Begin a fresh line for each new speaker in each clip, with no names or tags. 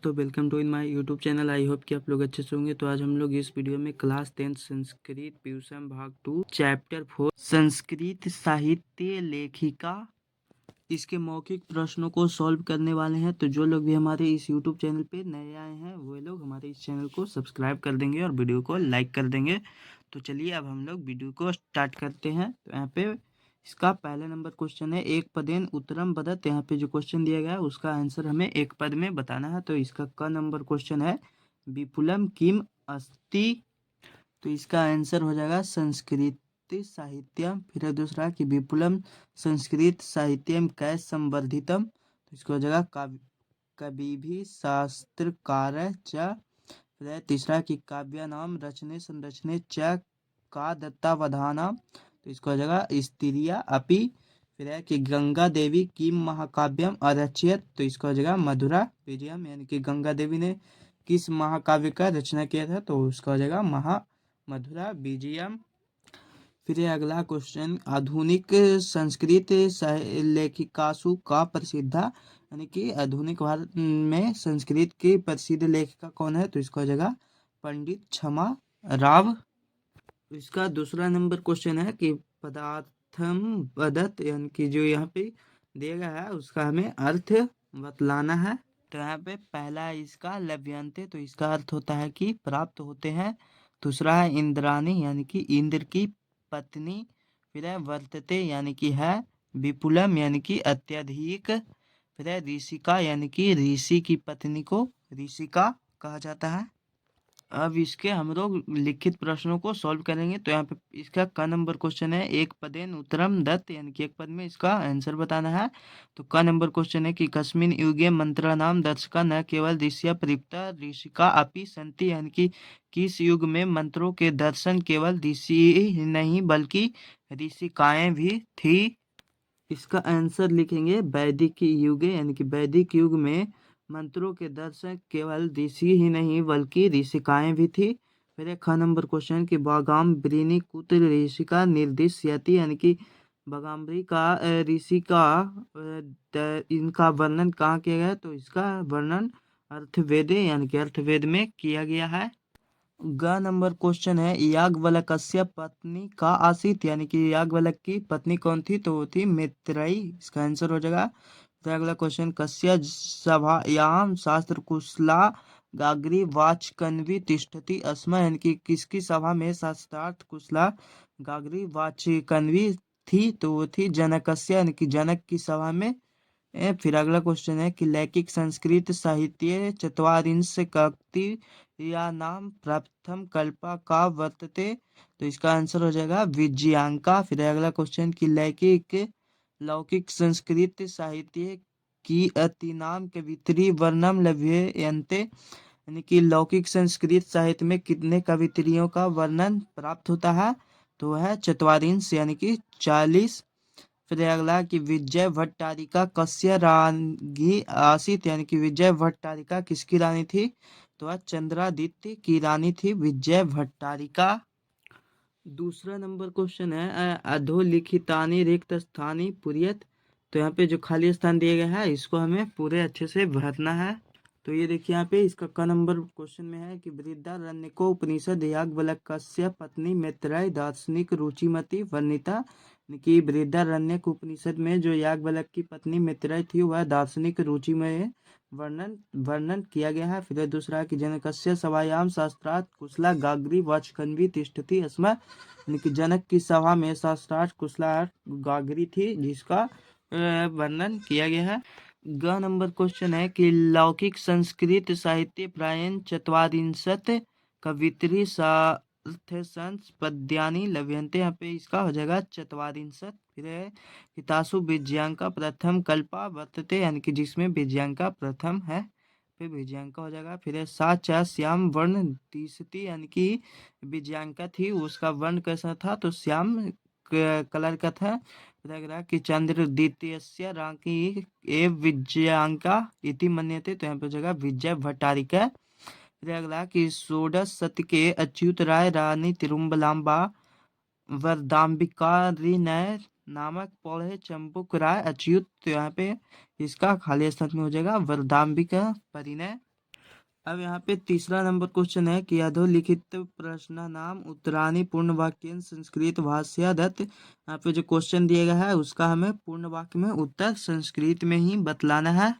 दोस्तों, welcome to in my YouTube channel. I hope कि आप लोग अच्छे से होंगे। तो आज हम लोग इस वीडियो में क्लास 10 संस्कृत प्यूसम भाग 2 चैप्टर 4 संस्कृत साहित्य लेखिका इसके मौखिक प्रश्नों को सॉल्व करने वाले हैं। तो जो लोग भी हमारे इस यूट्यूब चैनल पे नए आए हैं वो लोग हमारे इस चैनल को सब्सक्राइब कर देंगे और वीडियो को लाइक कर देंगे। तो चलिए अब हम लोग वीडियो को स्टार्ट करते हैं। तो यहाँ पे इसका पहले नंबर क्वेश्चन है, एक पदेन उत्तरम वदत। यहाँ पे जो क्वेश्चन दिया गया है उसका आंसर हमें एक पद में बताना है। तो इसका क नंबर क्वेश्चन है, विपुलम किम अस्ति। तो इसका आंसर हो जाएगा संस्कृत साहित्यम। फिर है दूसरा कि विपुलम संस्कृत साहित्यम कै संवर्धितम। तो इसको हो जाएगा कवि भी शास्त्रकार च। फिर है तीसरा कि काव्य नाम रचने संरचने च का दत्तावधानम। तो इसको हो जाएगा स्त्रिया अपि। फिर है कि गंगा देवी किम महाकाव्यम अरचयत। तो इसका हो जाएगा मधुरा विजयम, यानी कि गंगा देवी ने किस महाकाव्य का रचना किया था। तो उसका हो जाएगा मधुरा विजयम। फिर है अगला क्वेश्चन, आधुनिक संस्कृत लेखिकासु का प्रसिद्धा, यानी कि आधुनिक भारत में संस्कृत की प्रसिद्ध लेखिका कौन है। तो इसका हो जाएगा पंडित क्षमा राव। इसका दूसरा नंबर क्वेश्चन है कि पदार्थम पदत, यानी कि जो यहाँ पे दिया गया है उसका हमें अर्थ बतलाना है। तो यहाँ पे पहला है इसका लव्यंते। तो इसका अर्थ होता है कि प्राप्त होते हैं। दूसरा है इंद्राणी, यानी कि इंद्र की पत्नी। फिर है वर्तते, यानी कि है। विपुलम, यानी कि अत्यधिक। फिर है ऋषिका, यानी कि ऋषि की पत्नी को ऋषिका कहा जाता है। अब इसके हम लोग लिखित प्रश्नों को सॉल्व करेंगे। तो यहाँ पे इसका क नंबर क्वेश्चन है, एक पदेन उत्तरम दत्त, यानी कि एक पद में इसका आंसर बताना है। तो क नंबर क्वेश्चन है कि कस्मिन युगे मंत्राणाम दर्शका न केवल ऋषिया प्रयुक्ता ऋषिका अपि संति, यानी कि किस युग में मंत्रों के दर्शन केवल ऋषि ही नहीं बल्कि ऋषिकाएं भी थी। इसका आंसर लिखेंगे वैदिक युगे, यानी कि वैदिक युग में मंत्रों के दर्शक केवल ऋषि ही नहीं बल्कि ऋषिकाएं भी थी। फिर एक ख नंबर क्वेश्चन कि बागाम ब्रीनी कुत्र ऋषिका निर्दिश्यति, यानी कि बागाम्बरी का ऋषि का इनका वर्णन कहाँ किया गया है। तो इसका वर्णन अर्थवेदे, यानी कि अर्थवेद में किया गया है। ग नंबर क्वेश्चन है, याज्ञवल्क्य पत्नी का आसित, यानी कि याज्ञवल्क्य की पत्नी कौन थी। तो वो थी मैत्रेयी। इसका आंसर हो जाएगा। फिर अगला क्वेश्चन, कस्य सभायाम शास्त्र कुशला गाग्री वाचकन्वी तिष्ठति अस्म, यानी कि किसकी सभा में शास्त्रार्थ कुशला गाग्री वाचकन्वी थी। तो वो थी जनकस्य, यानी कि जनक की सभा में। फिर अगला क्वेश्चन है कि लैकिक संस्कृत साहित्य चत्वारिंश कक्ति या नाम प्रथम कल्पा का वर्तते। तो इसका आंसर हो जाएगा विजयांका। फिर अगला क्वेश्चन कि लौकिक संस्कृत साहित्य की अति नाम कवित्री वर्णम लभ्यन्ते, यानी कि लौकिक संस्कृत साहित्य में कितने कवित्रियों का वर्णन प्राप्त होता है। तो वह है चत्वारिंश, यानी कि 40। फिर अगला कि विजय भट्टारिका कस्य रानी आसित, यानी कि विजय भट्टारिका किसकी रानी थी। तो वह चंद्रादित्य की रानी थी विजय भट्टारिका। दूसरा नंबर क्वेश्चन है, अधोलिखितानि रिक्त स्थानी पुरियत। तो यहाँ पे जो खाली स्थान दिया गया है इसको हमें पूरे अच्छे से भरना है। तो ये देखिए यहाँ पे इसका क नंबर क्वेश्चन में है कि बृहदारण्यको उपनिषद याज्ञवल्क्य पत्नी मैत्रेयी दार्शनिक रुचिमती वर्णिता, कि बृहदारण्यक उपनिषद में जो याज्ञवल्क्य की पत्नी मैत्रेयी थी वह दार्शनिक रुचि में वर्णन किया गया है। फिर दूसरा कि जनकस्य सभायाम शास्त्रार्थ कुशला गाग्री वाचकन्वी तिष्ठति अस्म, यानी कि जनक की सभा में शास्त्रार्थ कुशला गाग्री थी जिसका वर्णन किया गया है। ग नंबर क्वेश्चन है कि लौकिक संस्कृत साहित्य प्रायण चत्वारिंशत् कवित्री सार्थसंस पद्यानि लभ्यन्ते। यहाँ पे इसका हो जाएगा चत्वारिंशत्। फिर है हितासु विजयांका प्रथम कल्पा वर्तते, यानी कि जिसमें विजयांका प्रथम है। फिर विजयांका हो जाएगा। फिर है सा च श्याम वर्ण दिशती, यानी कि विजयांका थी उसका वर्ण कैसा था। तो श्याम कलर का था। लग रहा कि चंद्र द्वितीय रांकी एव विजयांका इति मन्यते। तो यहाँ पे जगह विजय भट्टारिका। फिर अगला कि षोडश शत के अच्युत राय रानी तिरुम्बलाम्बा वरदाम्बिकारिणय नामक पौड़े चंपुक राय अच्युत। तो यहाँ पे इसका खाली स्थान में हो जाएगा वरदाम्बिका परिणय। अब यहाँ पे तीसरा नंबर क्वेश्चन है कि अधोलिखित प्रश्न नाम उत्तराणी पूर्ण वाक्य संस्कृत भाष्य दत्त। यहाँ पे जो क्वेश्चन दिया गया है उसका हमें पूर्ण वाक्य में उत्तर संस्कृत में ही बतलाना है।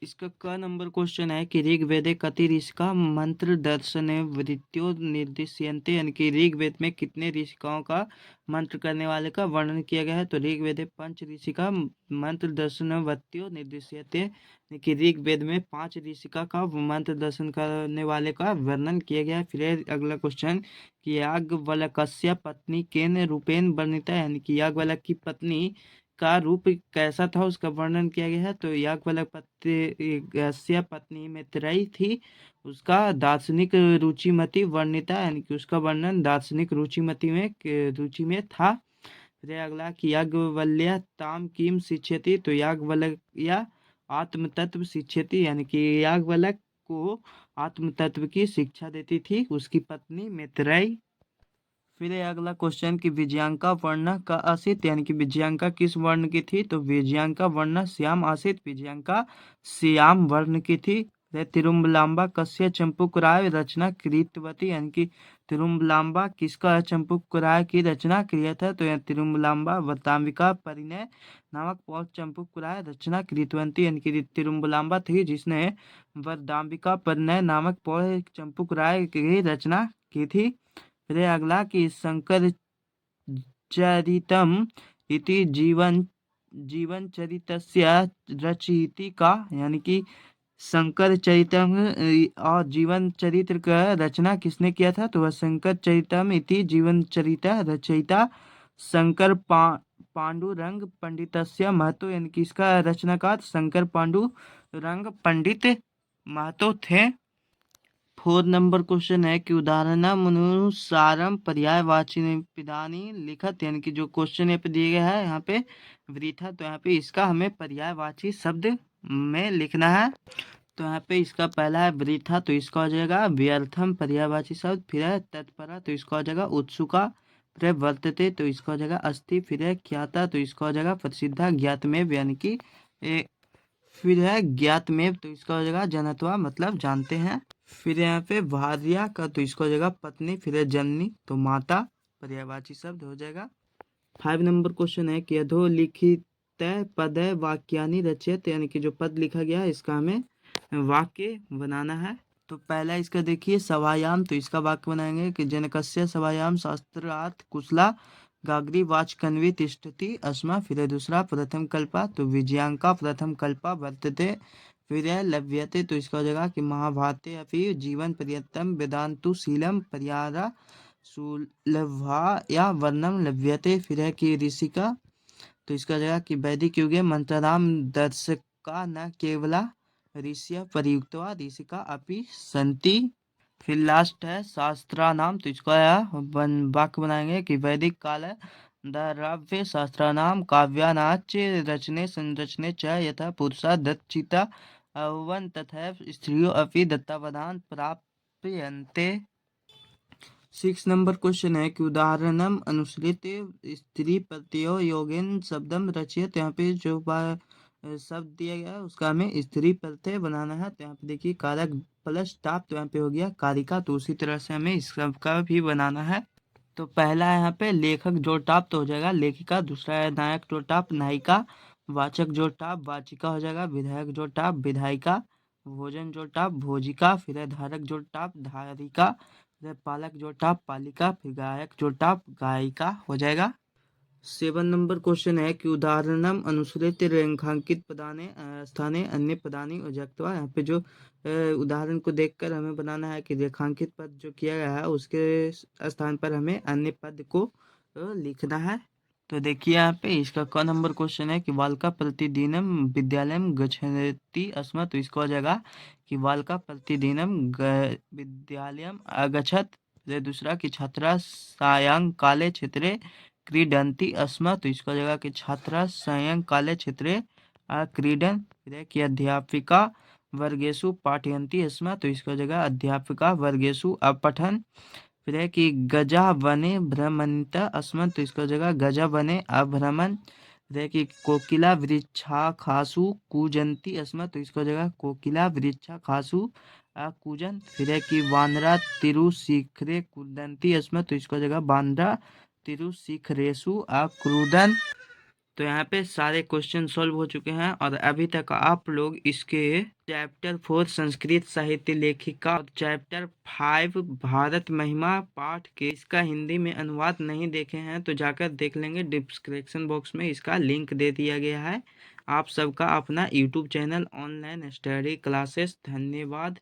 इसका क नंबर क्वेश्चन है कि ऋग्वेदे कति ऋषिका मंत्र दर्शन वृत्तियों निर्दिश्यन्ते, यानी कि ऋग्वेद में कितने ऋषिकाओं का मंत्र करने वाले का वर्णन किया गया है। तो ऋग्वेदे पंच ऋषिका मंत्र दर्शन वृत्तियों निर्दिश्यते, यानी कि ऋग्वेद में 5 ऋषिका का मंत्र दर्शन करने वाले का वर्णन किया गया है। फिर अगला क्वेश्चन कि याज्ञवल्क्य पत्नी केन रूपेण वर्णिता, यानी कि याज्ञवल्क्य की पत्नी का रूप कैसा था उसका वर्णन किया गया है। तो याज्ञवल्क्य पत्नी मैत्रेयी थी, उसका दार्शनिक रुचिमति वर्णिता, यानी कि उसका वर्णन दार्शनिक रुचि में था। फिर अगला कि याज्ञवल्क्य ताम किम शिक्षयति, तो याज्ञवल्क्य आत्म तत्व शिक्षयति, यानी कि याज्ञवल्क्य को आत्म तत्व की शिक्षा देती थी उसकी पत्नी मैत्रेयी। फिर अगला क्वेश्चन कि विजयांका वर्ण का आसित, यानी कि विजयांका किस वर्ण की थी। तो विजयांका वर्ण श्याम आसित, विजयांका श्याम वर्ण की थी। तिरुम्बलाम्बा कस्य चंपुकराय रचना कृतवती, यानी कि तिरुम्बलाम्बा किसका चंपुकराय की रचना किया था। तो यह तिरुम्बलाम्बा वरदाम्बिका परिणय नामक पौष चंपुकराय रचना कृतवंती, यानी कि तिरुम्बलाम्बा थी जिसने वरदाम्बिका परिणय नामक पौष चंपुकराय की रचना की थी। फिर अगला कि शंकर चरितम इति जीवन चरितस्य रचयिता, यानी कि शंकर चरितम और जीवन चरित्र का रचना किसने किया था। तो वह शंकर चरितम इति जीवन चरिता रचयिता शंकर पांडुरंग पंडितस्य महतो, यानी कि इसका रचनाकार शंकर पांडुरंग पंडित महतो थे। 4 नंबर क्वेश्चन है कि उदाहरणानुसारम पर्यायवाची पदानि लिखत, यानी कि जो क्वेश्चन यहाँ पे दिए गया है यहाँ पे वृथा, तो यहाँ पे इसका हमें पर्यायवाची शब्द में लिखना है। तो यहाँ पे इसका पहला है वृथा, तो इसका हो जाएगा व्यर्थम पर्यायवाची शब्द। फिर है तत्परा, तो इसका हो जाएगा उत्सुका। फिर है वर्तते, तो इसका हो जाएगा अस्थि। फिर है ख्याता, तो इसका हो जाएगा प्रसिद्धा ज्ञातमेव, यानी कि फिर है ज्ञातमेव, तो इसका हो जाएगा जनत्वा मतलब जानते हैं। फिर यहाँ पे भार्या का, तो इसका हो जाएगा पत्नी। फिर है जननी, तो माता पर्यायवाची शब्द हो जाएगा। 5 नंबर क्वेश्चन है कि अधोलिखित पद वाक्यानि रचयत, यानी कि जो पद लिखा गया है इसका हमें वाक्य बनाना है। तो पहला इसका देखिए सभायाम, तो इसका वाक्य बनाएंगे कि जनकस्य सभायाम शास्त्रार्थ कुशला गाग्री वाचकन्वी तिष्ठति अस्मा। फिर दूसरा प्रथम कल्पा, तो विजयांका प्रथम कल्पा वर्तते। फिर है लभ्यते, तो इसका हो जाएगा कि महाभारते अपि जीवन पर्यंतम वेदांतु शीलम परियारा सुलभा या वर्णम लभ्यते। फिर है कि ऋषिका, तो इसका हो जाएगा कि वैदिक युगे मंत्राम दर्शका न केवला ऋषि प्रयुक्तवा ऋषिका अपि संति। फिर लास्ट है शास्त्रानाम, तो इसका वाक्य बनाएंगे कि वैदिक काल द्रव्य शास्त्रानाम काव्यानाच रचने संरचने च यथा पुरुषा दत्तचिता अवन तथा स्त्रियों अपि दत्तावधान प्राप्यन्ते। 6 नंबर क्वेश्चन है कि उदाहरणम अनुसृत स्त्री प्रत्ययो योगेन शब्दम रचित, यहाँ पे जो शब्द दिया गया है उसका हमें स्त्री प्रत्यय बनाना है। तो यहाँ पे देखिए कारक प्लस टाप, तो यहाँ पे हो गया कारिका, तो उसी तरह से हमें इस सब का भी बनाना है। तो पहला यहाँ पे लेखक जोड़ टाप तो हो जाएगा लेखिका। दूसरा है नायक जोड़ टाप नायिका। वाचक जोड़ टाप वाचिका हो जाएगा। विधायक जोड़ टाप विधायिका। भोजन जोड़ टाप भोजिका। फिर है धारक जोड़ टाप धारिका। फिर पालक जोड़ टाप पालिका। फिर गायक जोड़ टाप गायिका हो जाएगा। 7 नंबर क्वेश्चन है कि उदाहरणम अनुसृत रेखांकित पदाने स्थाने अन्य पदानी उजक्तवा, यहाँ पे जो उदाहरण को देखकर हमें बनाना है कि रेखांकित पद जो किया गया है उसके स्थान पर हमें अन्य पद को लिखना है। तो देखिए यहाँ पे इसका क नंबर क्वेश्चन है कि बालिका प्रतिदिनम विद्यालयम गच्छति अस्म, तो इसका हो जाएगा कि बालिका प्रतिदिनम विद्यालयम अगच्छत। दूसरा कि छात्रा सायंकाले क्षेत्रे क्रीडन्ति अस्म, तो इसका हो जाएगा कि छात्रा सायंकाले क्षेत्रे क्रीडन। फिर कि अध्यापिका वर्गेषु पाठयन्ति अस्म, तो इसका हो जाएगा अध्यापिका वर्गेषु अपठन। फिर है कि गजा वने भ्रमणता अस्म, तो इसका हो जाएगा गजा वने अभ्रमण। फिर कि कोकिला वृक्षा खासु कूजंती अस्म, तो इसको जगह कोकिला वृक्षा खासु कूजन। फिर है कि वानरा तिरु शिखरे कुदंती अस्म, तो इसको जगह वानरा तिरु शिखरेशु क्रुदन। तो यहाँ पे सारे क्वेश्चन सॉल्व हो चुके हैं और अभी तक आप लोग इसके चैप्टर 4 संस्कृत साहित्य लेखिका और चैप्टर 5 भारत महिमा पाठ के इसका हिंदी में अनुवाद नहीं देखे हैं तो जाकर देख लेंगे, डिस्क्रिप्शन बॉक्स में इसका लिंक दे दिया गया है। आप सबका अपना YouTube channel online study classes, धन्यवाद।